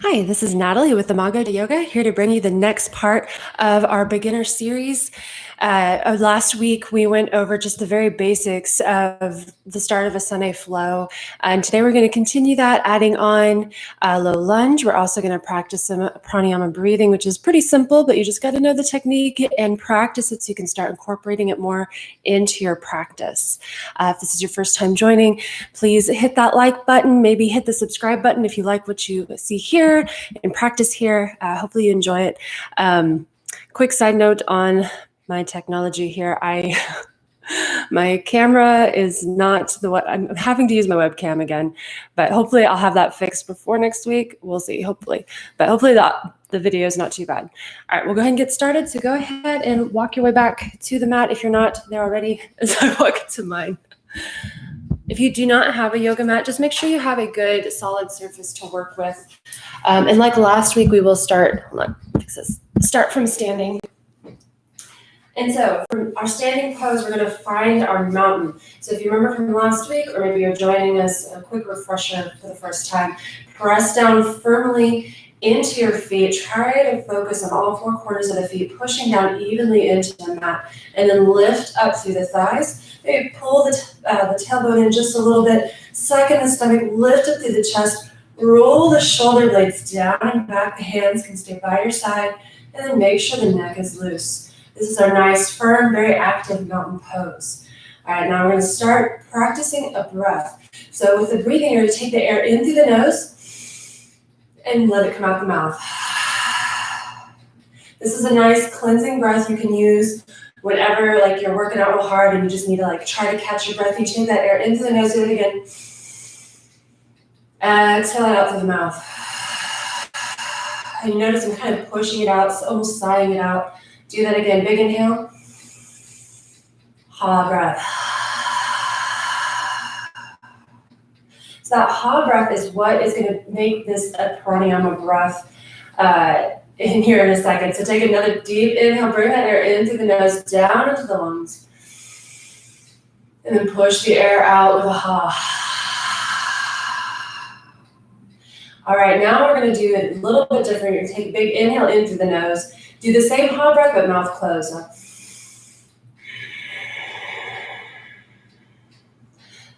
Hi, this is Natalie with the Mago de Yoga, here to bring you the next part of our beginner series. Last week, we went over just the very basics of the start of a SunA flow. And today we're going to continue that, adding on low lunge. We're also going to practice some pranayama breathing, which is pretty simple, but you just got to know the technique and practice it so you can start incorporating it more into your practice. If this is your first time joining, please hit that like button, maybe hit the subscribe button if you like what you see here and practice here. Hopefully you enjoy it. Quick side note on my technology here. My camera is not I'm having to use my webcam again, but hopefully I'll have that fixed before next week. We'll see, hopefully. But hopefully the video is not too bad. All right, we'll go ahead and get started. So go ahead and walk your way back to the mat if you're not there already as I walk to mine. If you do not have a yoga mat, just make sure you have a good solid surface to work with. And like last week, we will start from standing. And so from our standing pose, we're going to find our mountain. So if you remember from last week, or maybe you're joining us, a quick refresher for the first time, press down firmly into your feet. Try to focus on all four corners of the feet, pushing down evenly into the mat, and then lift up through the thighs. Maybe pull the tailbone in just a little bit, suck in the stomach, lift up through the chest, roll the shoulder blades down and back. The hands can stay by your side, and then make sure the neck is loose. This is our nice, firm, very active mountain pose. All right, now we're going to start practicing a breath. So with the breathing, you're going to take the air in through the nose and let it come out the mouth. This is a nice cleansing breath you can use whenever you're working out real hard and you just need to try to catch your breath. You take that air into the nose, do it again. Exhale it out through the mouth. And you notice I'm kind of pushing it out, almost sighing it out. Do that again. Big inhale. Ha breath. So that ha breath is what is going to make this a pranayama breath in here in a second. So take another deep inhale. Bring that air in through the nose, down into the lungs. And then push the air out with a ha. All right, now we're going to do it a little bit different. You're going to take a big inhale in through the nose. Do the same ha breath, but mouth closed.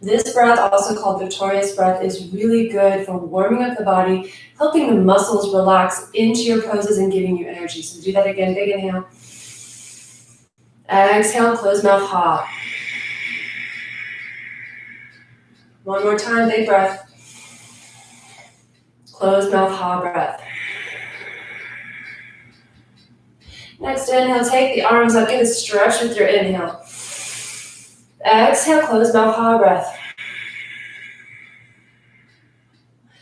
This breath, also called victorious breath, is really good for warming up the body, helping the muscles relax into your poses and giving you energy. So do that again. Big inhale. Exhale, close mouth, ha. One more time, big breath. Close mouth, ha breath. Next inhale, take the arms up, get a stretch with your inhale. Exhale, close mouth, ha breath.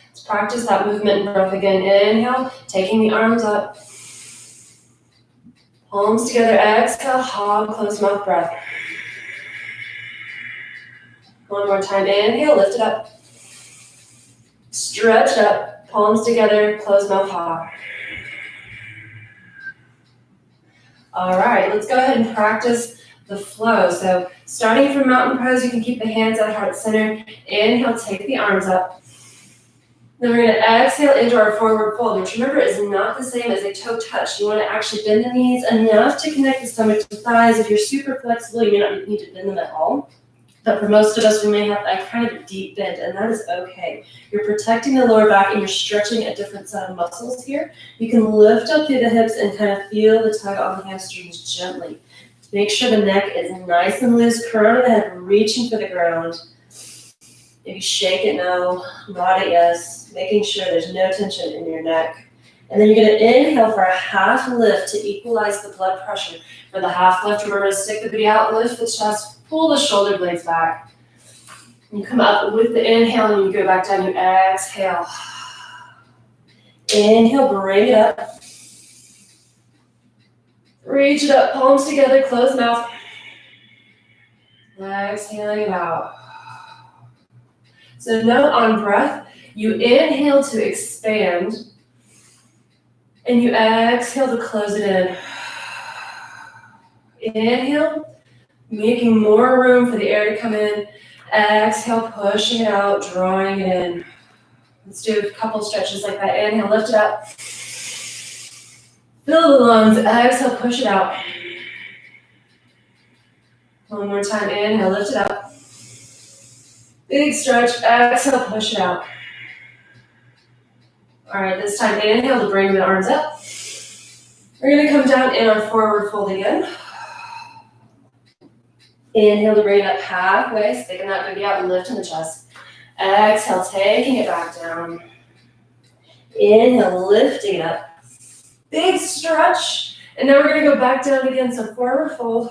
Let's practice that movement and breath again. Inhale, taking the arms up. Palms together, exhale, ha, close mouth, breath. One more time, inhale, lift it up. Stretch up, palms together, close mouth, ha. All right, let's go ahead and practice the flow. So starting from mountain pose, you can keep the hands at heart center. Inhale, take the arms up. Then we're going to exhale into our forward fold, which remember is not the same as a toe touch. You want to actually bend the knees enough to connect the stomach to the thighs. If you're super flexible, you may not need to bend them at all. But for most of us, we may have that kind of deep bend, and that is okay. You're protecting the lower back and you're stretching a different set of muscles here. You can lift up through the hips and kind of feel the tug on the hamstrings gently. Make sure the neck is nice and loose, crown of the head reaching for the ground. Maybe shake it no, nod it yes, making sure there's no tension in your neck. And then you're going to inhale for a half lift to equalize the blood pressure. For the half lift, remember to stick the booty out, lift the chest, pull the shoulder blades back. You come up with the inhale and you go back down. You exhale. Inhale, bring it up. Reach it up, palms together, close mouth. Exhaling it out. So note on breath, you inhale to expand, and you exhale to close it in. Inhale, making more room for the air to come in. Exhale, pushing it out, drawing it in. Let's do a couple stretches like that. Inhale, lift it up. Fill the lungs. Exhale, push it out. One more time. Inhale, lift it up. Big stretch. Exhale, push it out. All right, this time inhale to bring the arms up. We're going to come down in our forward fold again. Inhale to bring it up halfway, sticking that booty out and lifting the chest. Exhale, taking it back down. Inhale, lifting it up. Big stretch. And now we're going to go back down again, so forward fold.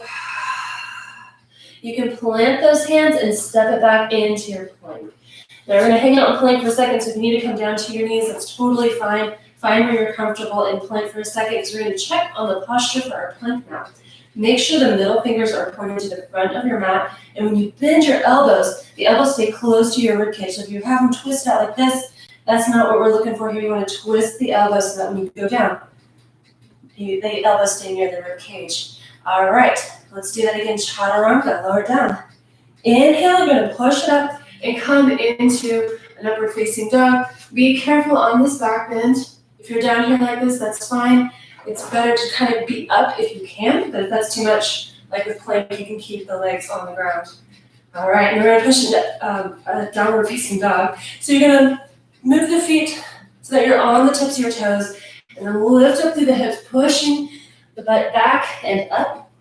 You can plant those hands and step it back into your plank. Now we're going to hang out in plank for a second, so if you need to come down to your knees, that's totally fine. Find where you're comfortable and plank for a second, because we're going to check on the posture for our plank now. Make sure the middle fingers are pointing to the front of your mat, and when you bend your elbows, the elbows stay close to your ribcage. So if you have them twist out like this, that's not what we're looking for here. You want to twist the elbows so that when you go down, the elbows stay near the ribcage. All right, let's do that again. Chaturanga, lower it down. Inhale, you're going to push it up and come into an upward facing dog. Be careful on this back bend. If you're down here like this, that's fine. It's better to kind of be up if you can, but if that's too much, like with plank, you can keep the legs on the ground. All right, and we're going to push into a downward facing dog. So you're going to move the feet so that you're on the tips of your toes, and then lift up through the hips, pushing the butt back and up,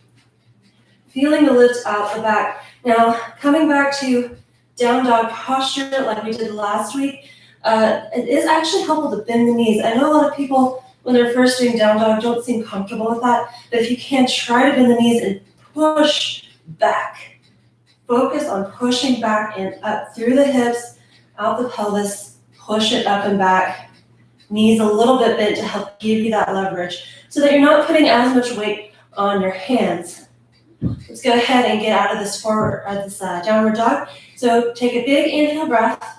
feeling the lift out the back. Now, coming back to down dog posture like we did last week, it is actually helpful to bend the knees. I know a lot of people, when they're first doing down dog, don't seem comfortable with that, but if you can, try to bend the knees and push back. Focus on pushing back and up through the hips, out the pelvis, push it up and back. Knees a little bit bent to help give you that leverage so that you're not putting as much weight on your hands. Let's go ahead and get out of this downward dog. So take a big inhale breath.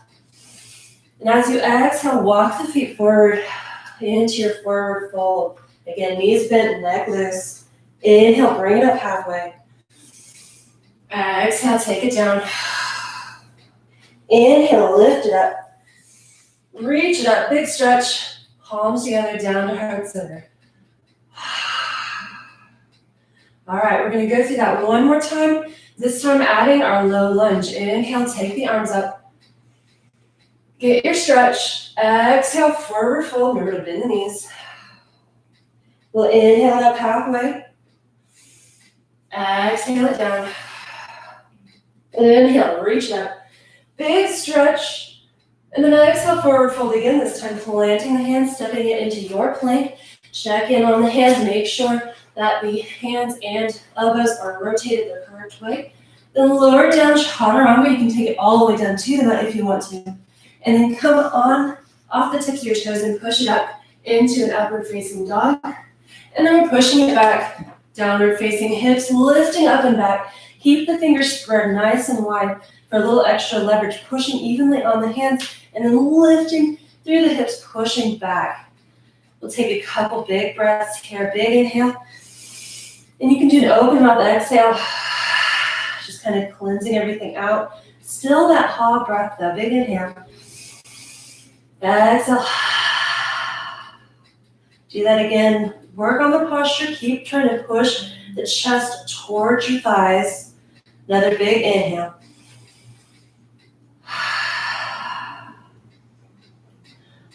And as you exhale, walk the feet forward into your forward fold. Again, knees bent, neck loose. Inhale, bring it up halfway. Exhale, take it down. Inhale, lift it up. Reach it up, big stretch. Palms together, down to heart center. All right, we're going to go through that one more time. This time adding our low lunge. Inhale, take the arms up. Get your stretch. Exhale, forward fold. Remember to bend the knees. We'll inhale it up halfway. Exhale it down. Inhale, reach it up. Big stretch. And then exhale, forward fold again. This time planting the hands, stepping it into your plank. Check in on the hands. Make sure that the hands and elbows are rotated the correct way. Then lower down chaturanga. You can take it all the way down to the mat if you want to. And then come on off the tips of your toes and push it up into an upward facing dog. And then we're pushing it back, downward facing hips, lifting up and back. Keep the fingers spread nice and wide for a little extra leverage, pushing evenly on the hands, and then lifting through the hips, pushing back. We'll take a couple big breaths here. Big inhale. And you can do an open mouth exhale, just kind of cleansing everything out. Still that hog breath, though. Big inhale. Exhale. Do that again. Work on the posture. Keep trying to push the chest towards your thighs. Another big inhale.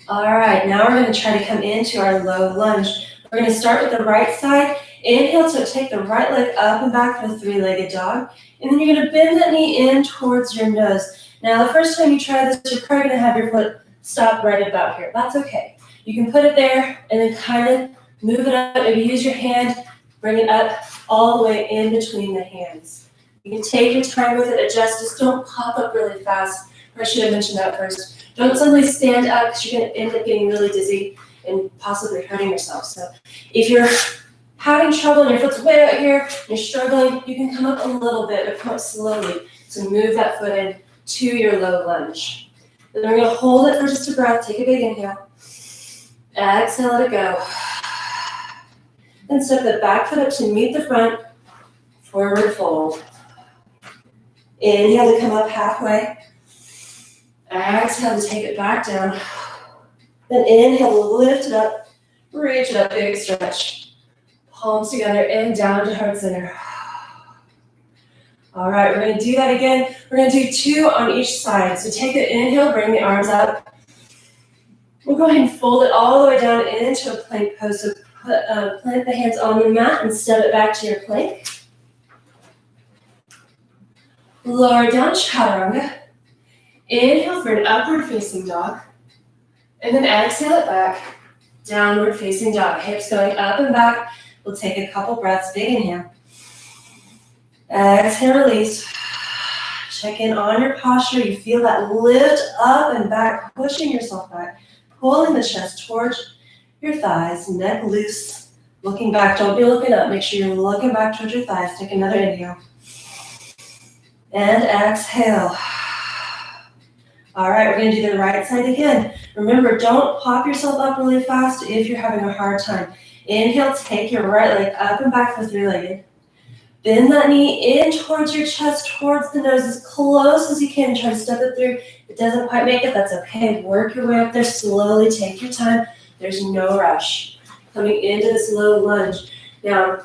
All right, now we're going to try to come into our low lunge. We're going to start with the right side. Inhale, so take the right leg up and back for the three-legged dog. And then you're going to bend that knee in towards your nose. Now, the first time you try this, you're probably going to have your foot stop right about here. That's okay. You can put it there and then kind of move it up. Maybe use your hand, bring it up all the way in between the hands. You can take your time with it, adjust. Just don't pop up really fast. I should have mentioned that first. Don't suddenly stand up because you're going to end up getting really dizzy and possibly hurting yourself. So if you're having trouble and your foot's way out here and you're struggling, you can come up a little bit, but come up slowly. So move that foot in to your low lunge. Then we're going to hold it for just a breath. Take a big inhale. Exhale, let it go. Then step the back foot up to meet the front. Forward fold. Inhale to come up halfway. Exhale to take it back down. Then inhale, lift it up, reach it up, big stretch. Palms together and down to heart center. All right, we're gonna do that again. We're gonna do 2 on each side. So take the inhale, bring the arms up. We'll go ahead and fold it all the way down into a plank pose. So plant the hands on the mat and step it back to your plank. Lower down, chaturanga. Inhale for an upward facing dog. And then exhale it back, downward facing dog. Hips going up and back. We'll take a couple breaths, big inhale. Exhale, release. Check in on your posture. You feel that lift up and back, pushing yourself back, pulling the chest towards your thighs, neck loose. Looking back, don't be looking up. Make sure you're looking back towards your thighs. Take another inhale. And exhale. All right, we're gonna do the right side again. Remember, don't pop yourself up really fast if you're having a hard time. Inhale, take your right leg up and back for 3-legged. Bend that knee in towards your chest, towards the nose, as close as you can. Try to step it through. If it doesn't quite make it, that's okay. Work your way up there slowly. Take your time. There's no rush. Coming into this low lunge. Now,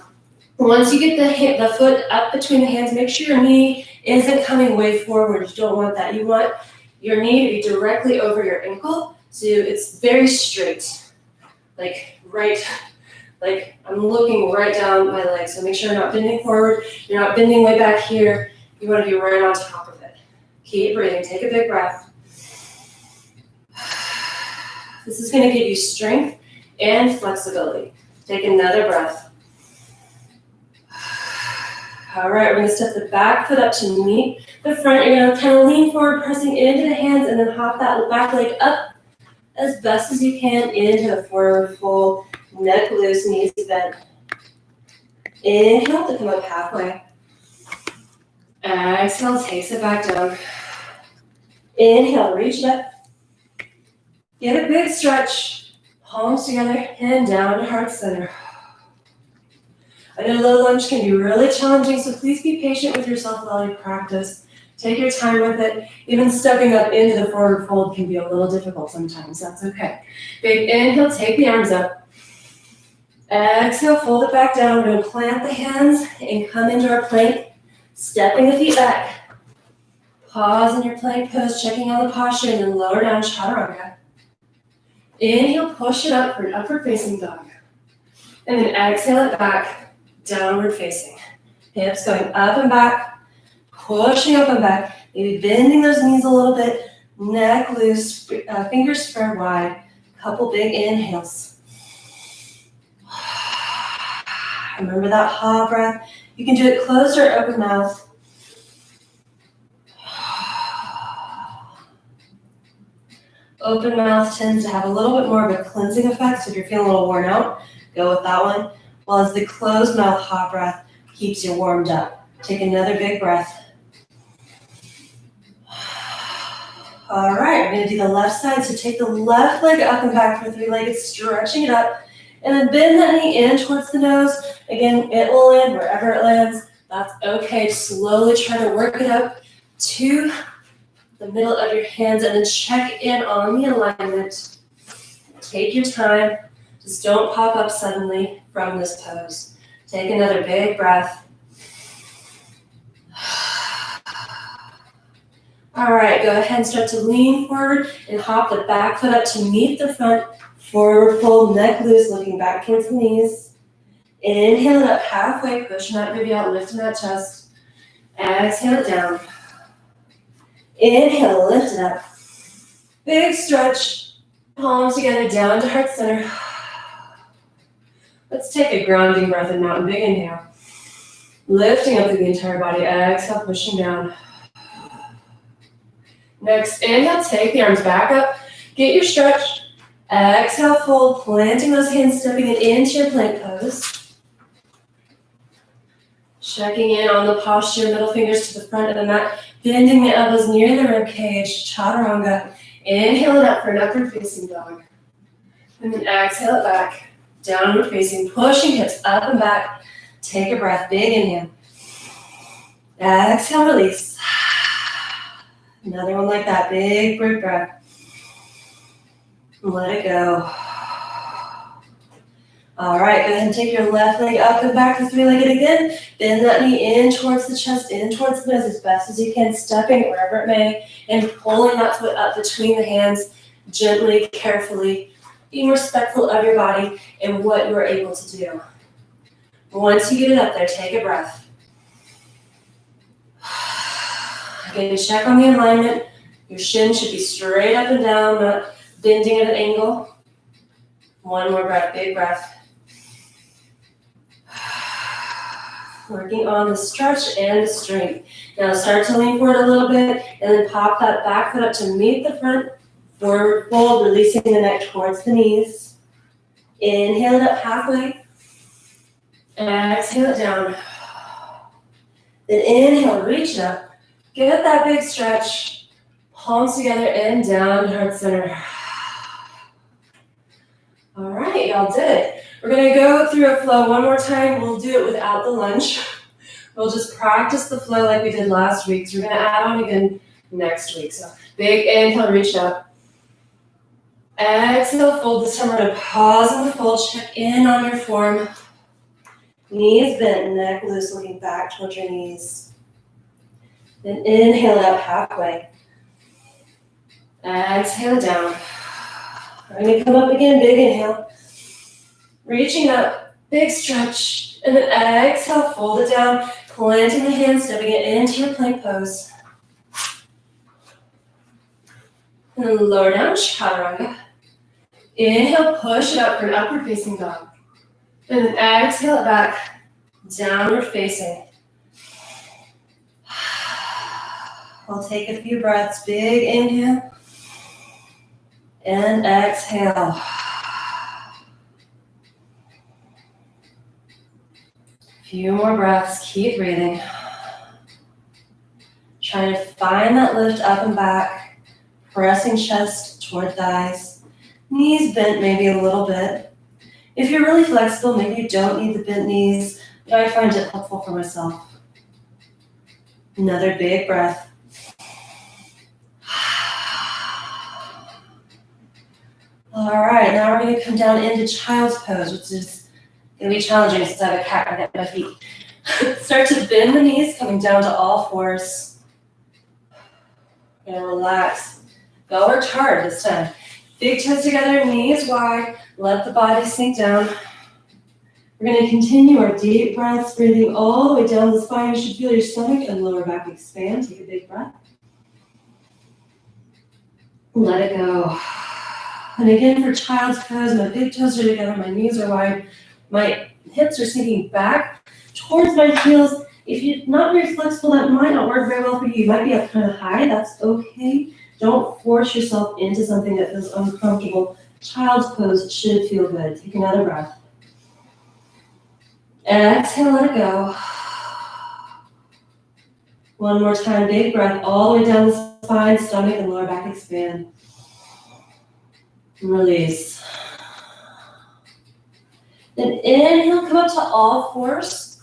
once you get the foot up between the hands, make sure your knee isn't coming way forward. You don't want that. You want your knee to be directly over your ankle, so it's very straight, like I'm looking right down my leg. So make sure you're not bending forward, you're not bending way back here. You want to be right on top of it. Keep breathing, take a big breath. This is going to give you strength and flexibility. Take another breath. All right, we're going to step the back foot up to meet the front. You're going to kind of lean forward, pressing into the hands, and then hop that back leg up as best as you can into the forward fold. Neck loose, knees bent. Inhale to come up halfway. Exhale, takes it back down. Inhale, reach it up. Get a big stretch. Palms together and down to heart center. I know low lunge can be really challenging, so please be patient with yourself while you practice. Take your time with it. Even stepping up into the forward fold can be a little difficult sometimes. That's okay. Big inhale, take the arms up. Exhale, fold it back down. We're going to plant the hands and come into our plank, stepping the feet back. Pause in your plank pose, checking on the posture, and then lower down, chaturanga. Inhale, push it up for an upward facing dog. And then exhale it back, downward facing. Hips going up and back, pushing up and back. Maybe bending those knees a little bit, neck loose, fingers spread wide. Couple big inhales. Remember that ha breath. You can do it closed or open mouth. Open mouth tends to have a little bit more of a cleansing effect, so if you're feeling a little worn out, go with that one. While as the closed mouth ha breath keeps you warmed up. Take another big breath. All right, we're going to do the left side. So take the left leg up and back for 3-legged, stretching it up. And then bend that knee in towards the nose. Again, it will land wherever it lands. That's okay. Slowly try to work it up to the middle of your hands and then check in on the alignment. Take your time. Just don't pop up suddenly from this pose. Take another big breath. All right, go ahead and start to lean forward and hop the back foot up to meet the front. Forward fold, neck loose, looking back towards the knees. Inhale it up halfway, pushing that baby out, lifting that chest. Exhale it down. Inhale, lift it up. Big stretch, palms together, down to heart center. Let's take a grounding breath in mountain, big inhale. Lifting up through the entire body, exhale, pushing down. Next, inhale, take the arms back up, get your stretch. Exhale, fold, planting those hands, stepping it into your plank pose. Checking in on the posture, middle fingers to the front of the mat, bending the elbows near the rib cage, chaturanga. Inhale it up for an upward facing dog. And then exhale it back, downward facing, pushing hips up and back. Take a breath, big inhale. Exhale, release. Another one like that, big breath. Let it go. All right, go ahead and take your left leg up and back to three-legged again. Bend that knee in towards the chest, in towards the nose as best as you can, stepping wherever it may, and pulling that foot up between the hands, gently, carefully, being respectful of your body and what you're able to do. Once you get it up there, take a breath. Again, check on the alignment. Your shin should be straight up and down, not bending at an angle. One more breath, big breath. Working on the stretch and the strength. Now start to lean forward a little bit and then pop that back foot up to meet the front. Forward fold, releasing the neck towards the knees. Inhale it up halfway. Exhale it down. Then inhale, reach up. Get that big stretch. Palms together and down to heart center. All right, y'all did it. We're gonna go through a flow one more time. We'll do it without the lunge. We'll just practice the flow like we did last week. So we're gonna add on again next week. So big inhale, reach up. Exhale, fold. This time we're gonna pause in the fold, check in on your form. Knees bent, neck loose, looking back towards your knees. Then inhale up halfway. Exhale down. We're gonna come up again, big inhale. Reaching up, big stretch, and then exhale, fold it down, planting the hands, stepping it into your plank pose. And then lower down, chaturanga. Inhale, push it up for an upward facing dog. And then exhale it back, downward facing. I'll take a few breaths, big inhale. And exhale. Few more breaths, keep breathing. Try to find that lift up and back, pressing chest toward thighs. Knees bent maybe a little bit. If you're really flexible, maybe you don't need the bent knees, but I find it helpful for myself. Another big breath. All right, now we're going to come down into child's pose, which is going to be challenging since I have a cat right at my feet. Start to bend the knees, coming down to all fours. We're going to relax. Go work hard this time. Big toes together, knees wide. Let the body sink down. We're going to continue our deep breaths, breathing all the way down the spine. You should feel your stomach and lower back expand. Take a big breath. Let it go. And again, for child's pose, my big toes are together, my knees are wide, my hips are sinking back towards my heels. If you're not very flexible, that might not work very well for you. You might be up kind of high, that's okay. Don't force yourself into something that feels uncomfortable. Child's pose should feel good. Take another breath. Exhale, let it go. One more time, big breath all the way down the spine, stomach, and lower back expand. Release. Then inhale, come up to all fours.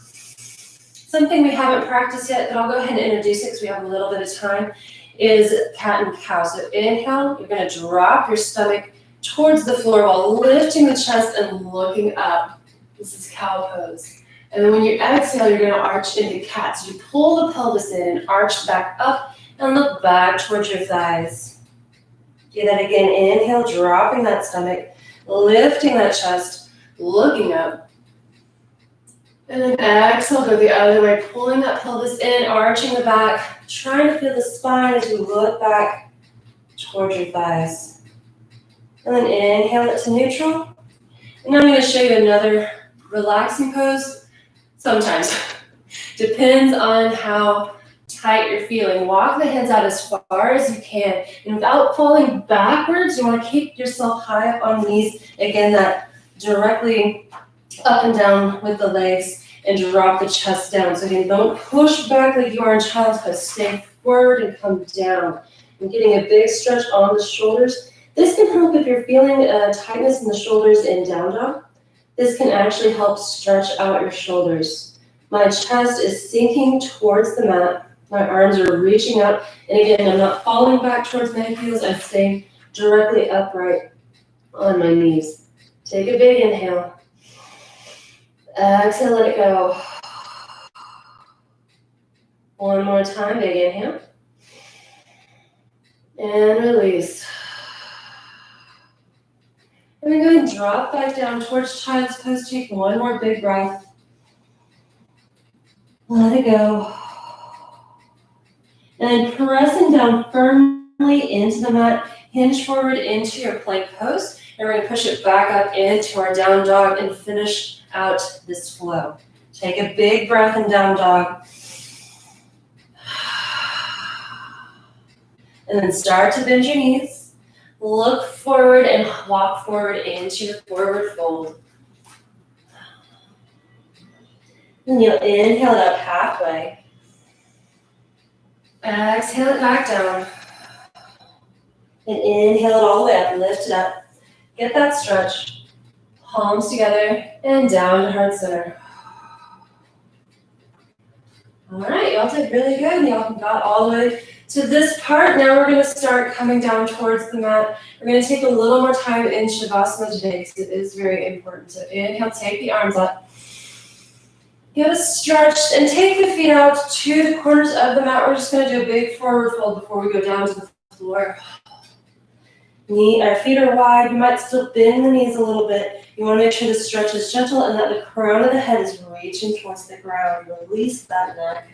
Something we haven't practiced yet, but I'll go ahead and introduce it because we have a little bit of time, is cat and cow. So inhale, you're going to drop your stomach towards the floor while lifting the chest and looking up. This is cow pose. And then when you exhale, you're going to arch into cat. So you pull the pelvis in and arch back up and look back towards your thighs. Do that again. Inhale, dropping that stomach, lifting that chest, looking up. And then exhale, go the other way, pulling that pelvis in, arching the back, trying to feel the spine as you look back towards your thighs. And then inhale it to neutral. And now I'm going to show you another relaxing pose. Sometimes. Depends on how tight you're feeling. Walk the hands out as far as you can. And without falling backwards, you want to keep yourself high up on knees. Again, that directly up and down with the legs and drop the chest down. So again, don't push back like you are in child's pose. Stay forward and come down. And getting a big stretch on the shoulders. This can help if you're feeling tightness in the shoulders in down dog. This can actually help stretch out your shoulders. My chest is sinking towards the mat. My arms are reaching out. And again, I'm not falling back towards my heels. I'm staying directly upright on my knees. Take a big inhale. Exhale, let it go. One more time, big inhale. And release. And then go ahead and drop back down towards child's pose. Take one more big breath. Let it go. And pressing down firmly into the mat, hinge forward into your plank pose. And we're going to push it back up into our down dog and finish out this flow. Take a big breath in down dog. And then start to bend your knees. Look forward and walk forward into your forward fold. And you'll inhale it up halfway. Exhale it back down. And inhale it all the way up, lift it up. Get that stretch. Palms together and down to heart center. All right, y'all did really good. Y'all got all the way to this part. Now we're going to start coming down towards the mat. We're going to take a little more time in Shavasana today because it is very important. So inhale, take the arms up. Get it stretched and take the feet out to the corners of the mat. We're just going to do a big forward fold before we go down to the floor. Our feet are wide. You might still bend the knees a little bit. You want to make sure the stretch is gentle and that the crown of the head is reaching towards the ground. Release that neck.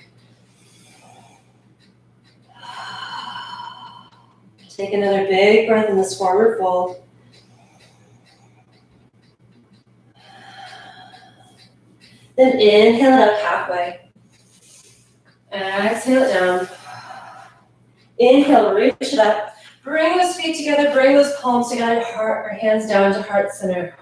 Take another big breath in this forward fold. Then inhale it up halfway. Exhale it down. Inhale, reach it up. Bring those feet together, bring those palms together, heart or hands down to heart center.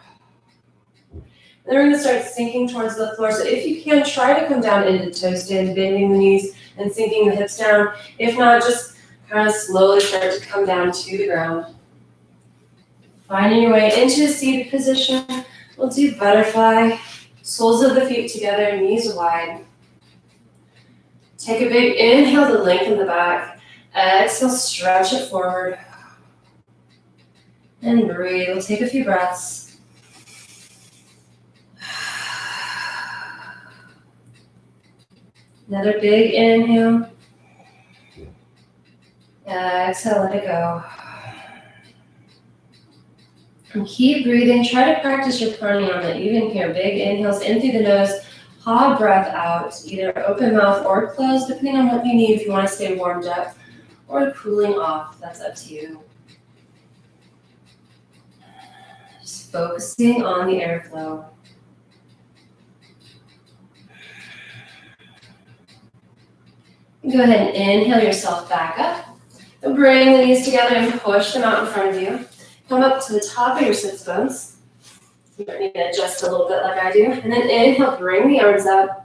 Then we're going to start sinking towards the floor. So if you can, try to come down into toe stand, bending the knees and sinking the hips down. If not, just kind of slowly start to come down to the ground. Finding your way into a seated position. We'll do butterfly, soles of the feet together, knees wide. Take a big inhale to lengthen the back. Exhale, stretch it forward. And breathe. We'll take a few breaths. Another big inhale. Exhale, let it go. And keep breathing. Try to practice your pranayama even here. Big inhales in through the nose. Hot breath out. Either open mouth or closed, depending on what you need if you want to stay warmed up. Or cooling off, that's up to you. Just focusing on the airflow. Go ahead and inhale yourself back up. And bring the knees together and push them out in front of you. Come up to the top of your sits bones. You might need to adjust a little bit like I do. And then inhale, bring the arms up.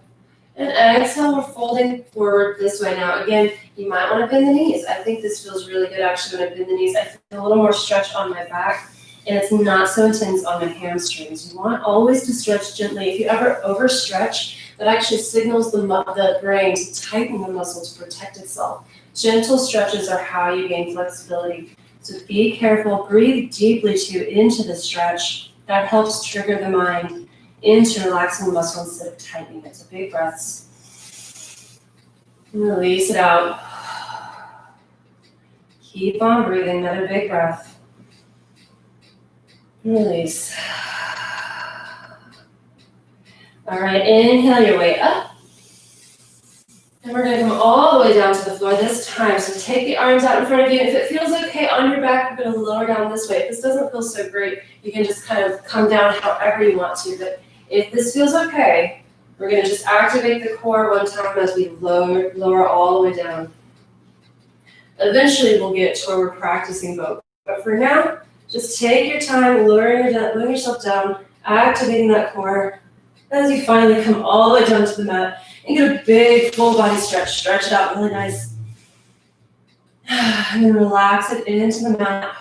And exhale, we're folding forward this way now. Again, you might want to bend the knees. I think this feels really good actually when I bend the knees. I feel a little more stretch on my back, and it's not so intense on my hamstrings. You want always to stretch gently. If you ever overstretch, that actually signals the brain to tighten the muscle to protect itself. Gentle stretches are how you gain flexibility. So be careful. Breathe deeply into the stretch. That helps trigger the mind into relaxing the muscle instead of tightening it. So big breaths. Release it out. Keep on breathing. Another big breath. Release. All right, inhale your way up. And we're going to come all the way down to the floor this time. So take the arms out in front of you. If it feels okay on your back, we're going to lower down this way. If this doesn't feel so great, you can just kind of come down however you want to. But if this feels okay, we're going to just activate the core one time as we lower all the way down. Eventually, we'll get to where we're practicing both. But for now, just take your time, lowering yourself down, activating that core as you finally come all the way down to the mat and get a big full body stretch. Stretch it out really nice. And then relax it into the mat.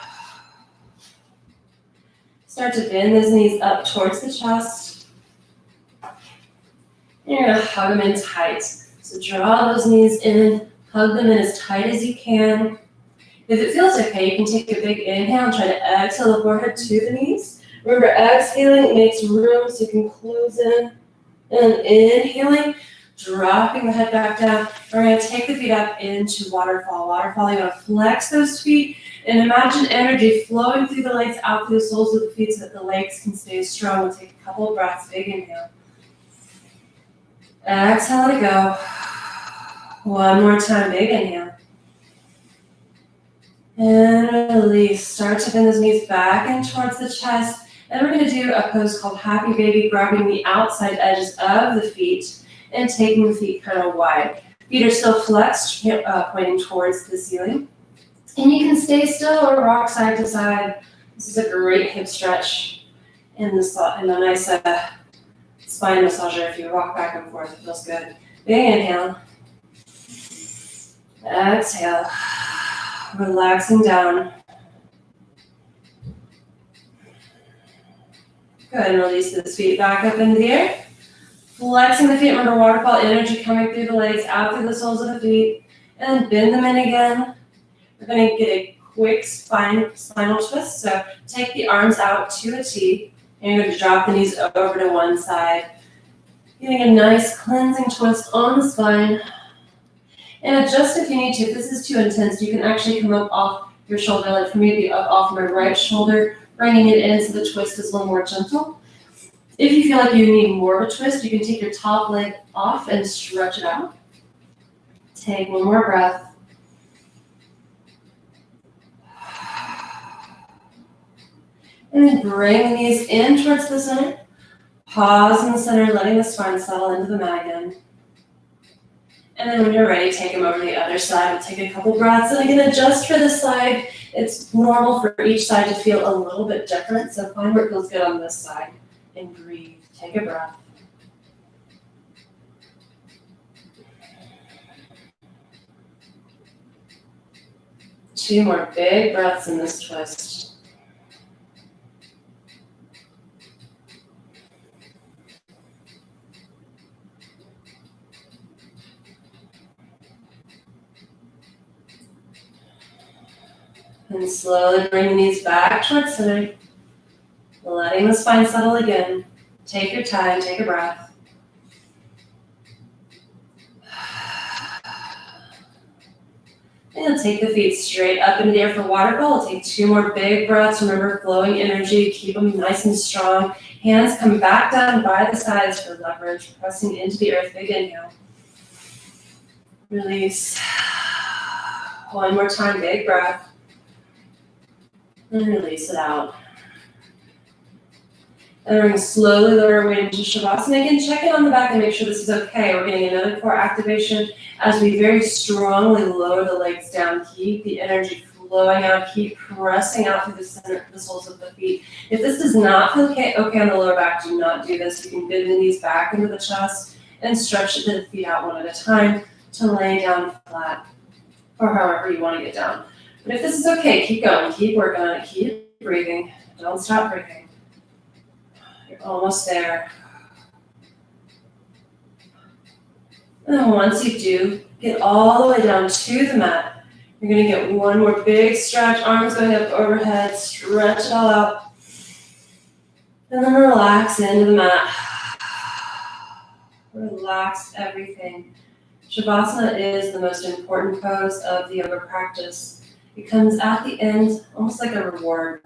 Start to bend those knees up towards the chest. And you're going to hug them in tight. So draw those knees in Hug them in as tight as you can. If it feels okay, you can take a big inhale and try to exhale the forehead to the knees. Remember, exhaling makes room so you can close in. And inhaling, dropping the head back down. We're going to take the feet up into waterfall. Waterfall, you want to flex those feet and imagine energy flowing through the legs out through the soles of the feet so that the legs can stay strong. We'll take a couple of breaths. Big inhale. Exhale to go. One more time. Big inhale. And release. Start to bend those knees back in towards the chest. And we're going to do a pose called Happy Baby, grabbing the outside edges of the feet and taking the feet kind of wide. Feet are still flexed, pointing towards the ceiling. And you can stay still or rock side to side. This is a great hip stretch and a nice spine massager. If you rock back and forth, it feels good. Big inhale. Exhale. Relaxing down. Go ahead and release those feet back up into the air. Flexing the feet, remember waterfall energy coming through the legs, out through the soles of the feet. And then bend them in again. We're going to get a quick spinal twist. So take the arms out to a T. And you're going to drop the knees over to one side. Getting a nice cleansing twist on the spine. And adjust if you need to. If this is too intense, you can actually come up off your shoulder. Like for me, be up off my right shoulder, bringing it in so the twist is a little more gentle. If you feel like you need more of a twist, you can take your top leg off and stretch it out. Take one more breath. And then bring the knees in towards the center. Pause in the center, letting the spine settle into the mat again. And then when you're ready, take them over to the other side. We'll take a couple breaths. And again, adjust for this side. It's normal for each side to feel a little bit different. So find where it feels good on this side. And breathe. Take a breath. Two more big breaths in this twist. And slowly bring the knees back towards center. Letting the spine settle again. Take your time, take a breath. And you'll take the feet straight up into the air for waterfall. We'll take two more big breaths. Remember, flowing energy, keep them nice and strong. Hands come back down by the sides for leverage, pressing into the earth. Big inhale. Release. One more time, big breath. And release it out. And we're going to slowly lower our weight into Shavasana. Again, check in on the back and make sure this is okay. We're getting another core activation as we very strongly lower the legs down. Keep the energy flowing out. Keep pressing out through the center, the soles of the feet. If this does not feel okay on the lower back, do not do this. You can bend the knees back into the chest and stretch the feet out one at a time to lay down flat or however you want to get down. But if this is okay, keep going. Keep working on it. Keep breathing. Don't stop breathing. You're almost there. And then once you do, get all the way down to the mat. You're going to get one more big stretch, arms going up overhead, stretch it all out. And then relax into the mat. Relax everything. Shavasana is the most important pose of the yoga practice. It comes at the end, almost like a reward.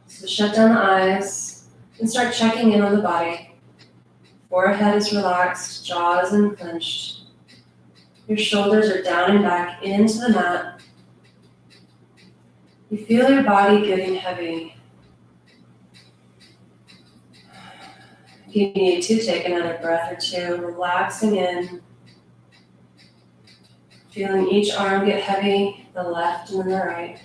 So shut down the eyes and start checking in on the body. Forehead is relaxed, jaw is unclenched. Your shoulders are down and back into the mat. You feel your body getting heavy. If you need to, take another breath or two, relaxing in. Feeling each arm get heavy, the left and then the right.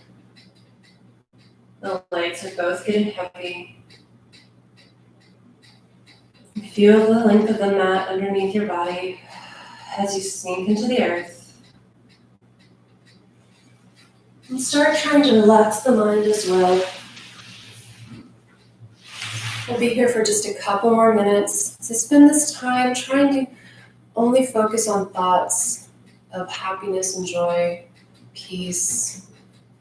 The legs are both getting heavy. Feel the length of the mat underneath your body as you sink into the earth. And start trying to relax the mind as well. We'll be here for just a couple more minutes. So spend this time trying to only focus on thoughts of happiness and joy, peace,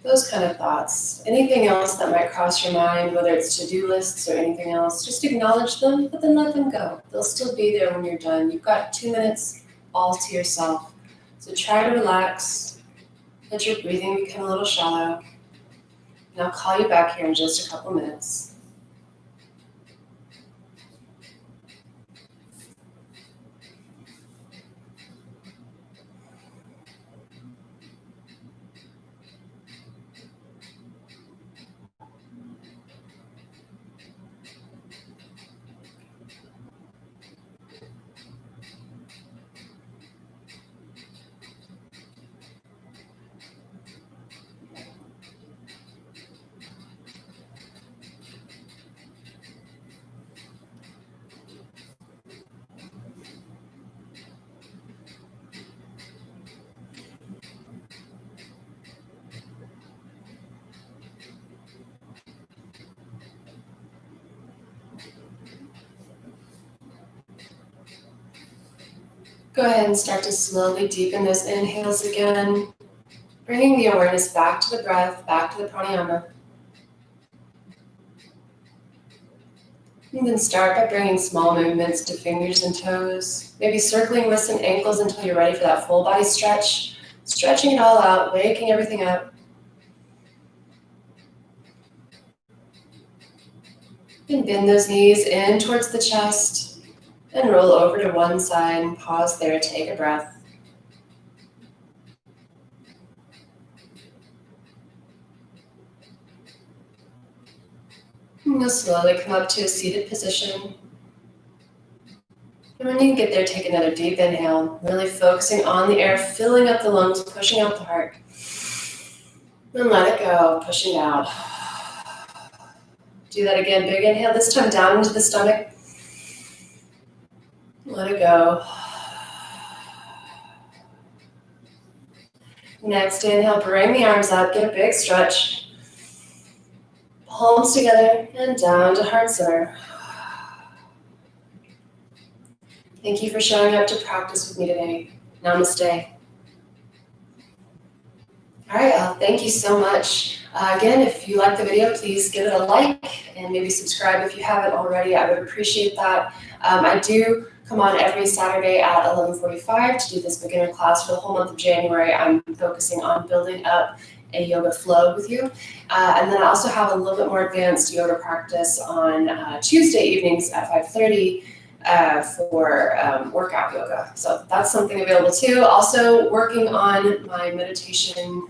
those kind of thoughts. Anything else that might cross your mind, whether it's to-do lists or anything else, just acknowledge them, but then let them go. They'll still be there when you're done. You've got 2 minutes all to yourself. So try to relax, let your breathing become a little shallow. And I'll call you back here in just a couple minutes. Go ahead and start to slowly deepen those inhales again, bringing the awareness back to the breath, back to the pranayama. You can start by bringing small movements to fingers and toes, maybe circling wrists and ankles until you're ready for that full body stretch, stretching it all out, waking everything up. You can bend those knees in towards the chest and roll over to one side and pause there, take a breath. And you'll slowly come up to a seated position. And when you get there, take another deep inhale, really focusing on the air, filling up the lungs, pushing out the heart. And let it go, pushing out. Do that again, big inhale, this time down into the stomach. Let it go. Next inhale, bring the arms up, get a big stretch. Palms together and down to heart center. Thank you for showing up to practice with me today. Namaste. All right, thank you so much. Again, if you like the video, please give it a like and maybe subscribe if you haven't already. I would appreciate that. I do come on every Saturday at 11:45 to do this beginner class for the whole month of January. I'm focusing on building up a yoga flow with you. And then I also have a little bit more advanced yoga practice on Tuesday evenings at 5:30 for workout yoga. So that's something available too. Also working on my meditation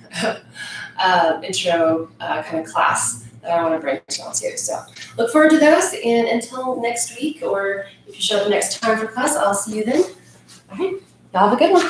intro kind of class that I want to bring to y'all too. So look forward to those, and until next week, or if you show up next time for class, I'll see you then. All right, y'all have a good one.